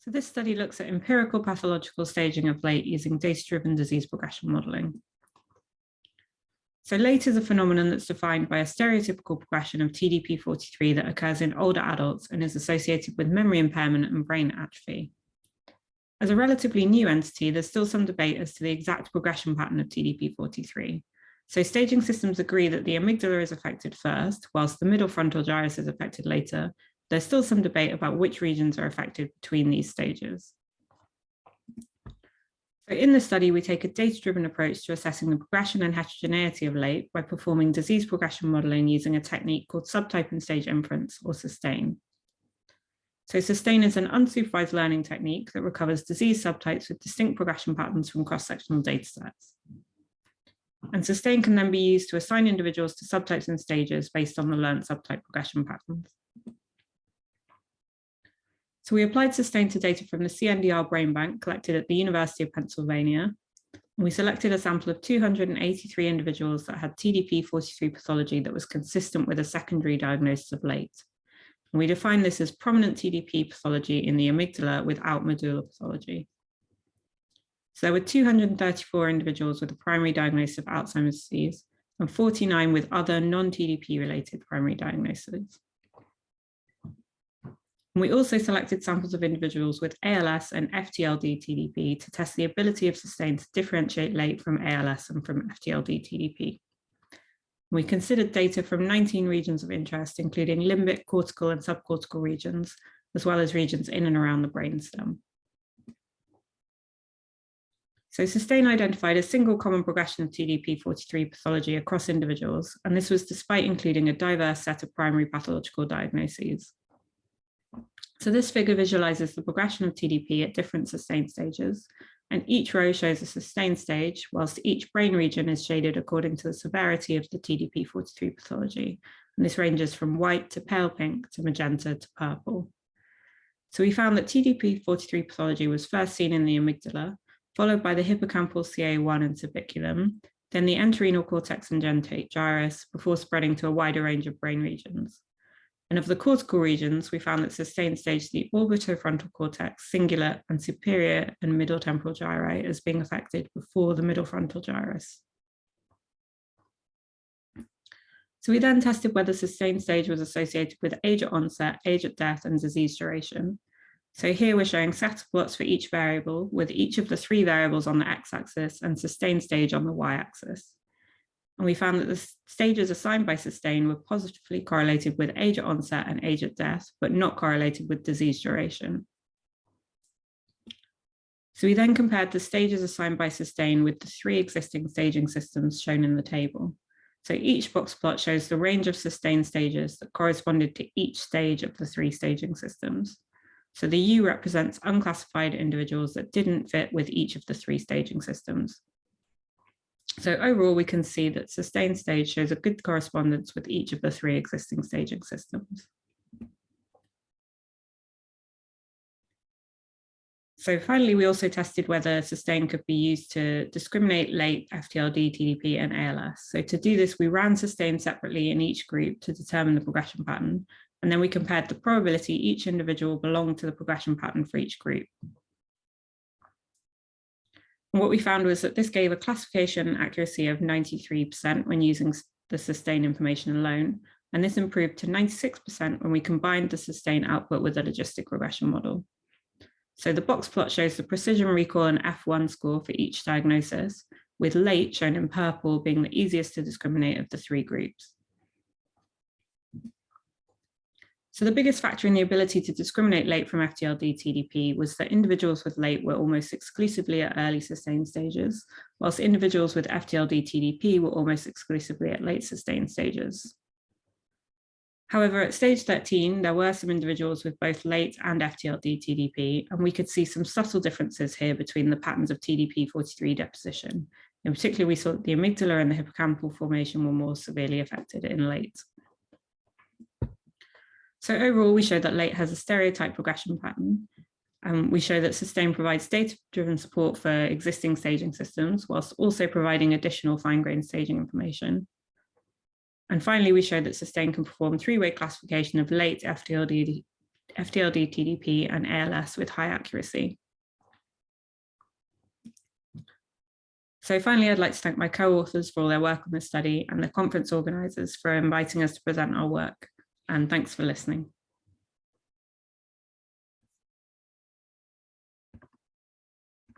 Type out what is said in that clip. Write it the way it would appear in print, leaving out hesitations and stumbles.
So this study looks at empirical pathological staging of LATE using data-driven disease progression modeling. So LATE is a phenomenon that's defined by a stereotypical progression of TDP43 that occurs in older adults and is associated with memory impairment and brain atrophy. As a relatively new entity, there's still some debate as to the exact progression pattern of TDP43. So staging systems agree that the amygdala is affected first, whilst the middle frontal gyrus is affected later. There's still some debate about which regions are affected between these stages. So in this study, we take a data-driven approach to assessing the progression and heterogeneity of LATE by performing disease progression modeling using a technique called subtype and stage inference, or SuStaln. So SuStaln is an unsupervised learning technique that recovers disease subtypes with distinct progression patterns from cross-sectional datasets. And SuStaln can then be used to assign individuals to subtypes and stages based on the learned subtype progression patterns. So we applied SuStaln to data from the CNDR brain bank collected at the University of Pennsylvania. And we selected a sample of 283 individuals that had TDP43 pathology that was consistent with a secondary diagnosis of LATE. And we defined this as prominent TDP pathology in the amygdala without medulla pathology. So there were 234 individuals with a primary diagnosis of Alzheimer's disease and 49 with other non-TDP related primary diagnoses. And we also selected samples of individuals with ALS and FTLD TDP to test the ability of SuStaln to differentiate LATE from ALS and from FTLD TDP. We considered data from 19 regions of interest, including limbic, cortical, and subcortical regions, as well as regions in and around the brainstem. So SuStaln identified a single common progression of TDP43 pathology across individuals, and this was despite including a diverse set of primary pathological diagnoses. So this figure visualizes the progression of TDP at different SuStaln stages, and each row shows a SuStaln stage, whilst each brain region is shaded according to the severity of the TDP43 pathology. And this ranges from white to pale pink to magenta to purple. So we found that TDP43 pathology was first seen in the amygdala, followed by the hippocampal CA1 and subiculum, then the entorhinal cortex and dentate gyrus, before spreading to a wider range of brain regions. And of the cortical regions, we found that SuStaln staged the orbitofrontal cortex, cingulate, and superior and middle temporal gyri as being affected before the middle frontal gyrus. So we then tested whether SuStaln stage was associated with age at onset, age at death, and disease duration. So here we're showing scatter plots for each variable, with each of the 3 variables on the x-axis and SuStaln stage on the y-axis. And we found that the stages assigned by SuStaln were positively correlated with age at onset and age at death, but not correlated with disease duration. So we then compared the stages assigned by SuStaln with the 3 existing staging systems shown in the table. So each box plot shows the range of SuStaln stages that corresponded to each stage of the 3 staging systems. So the U represents unclassified individuals that didn't fit with each of the 3 staging systems. So overall, we can see that SuStaln stage shows a good correspondence with each of the 3 existing staging systems. So finally, we also tested whether SuStaln could be used to discriminate LATE, FTLD, TDP, and ALS. So to do this, we ran SuStaln separately in each group to determine the progression pattern. And then we compared the probability each individual belonged to the progression pattern for each group. And what we found was that this gave a classification accuracy of 93% when using the SuStaln information alone, and this improved to 96% when we combined the SuStaln output with a logistic regression model. So the box plot shows the precision recall and F1 score for each diagnosis, with LATE shown in purple being the easiest to discriminate of the 3 groups. So the biggest factor in the ability to discriminate LATE from FTLD TDP was that individuals with LATE were almost exclusively at early SuStaln stages, whilst individuals with FTLD TDP were almost exclusively at late SuStaln stages. However, at stage 13, there were some individuals with both LATE and FTLD TDP, and we could see some subtle differences here between the patterns of TDP43 deposition. In particular, we saw that the amygdala and the hippocampal formation were more severely affected in LATE. So overall, we show that LATE has a stereotyped progression pattern. We show that SuStaln provides data-driven support for existing staging systems, whilst also providing additional fine-grained staging information. And finally, we show that SuStaln can perform 3-way classification of LATE, FTLD, FTLD, TDP, and ALS with high accuracy. So finally, I'd like to thank my co-authors for all their work on this study and the conference organisers for inviting us to present our work. And thanks for listening.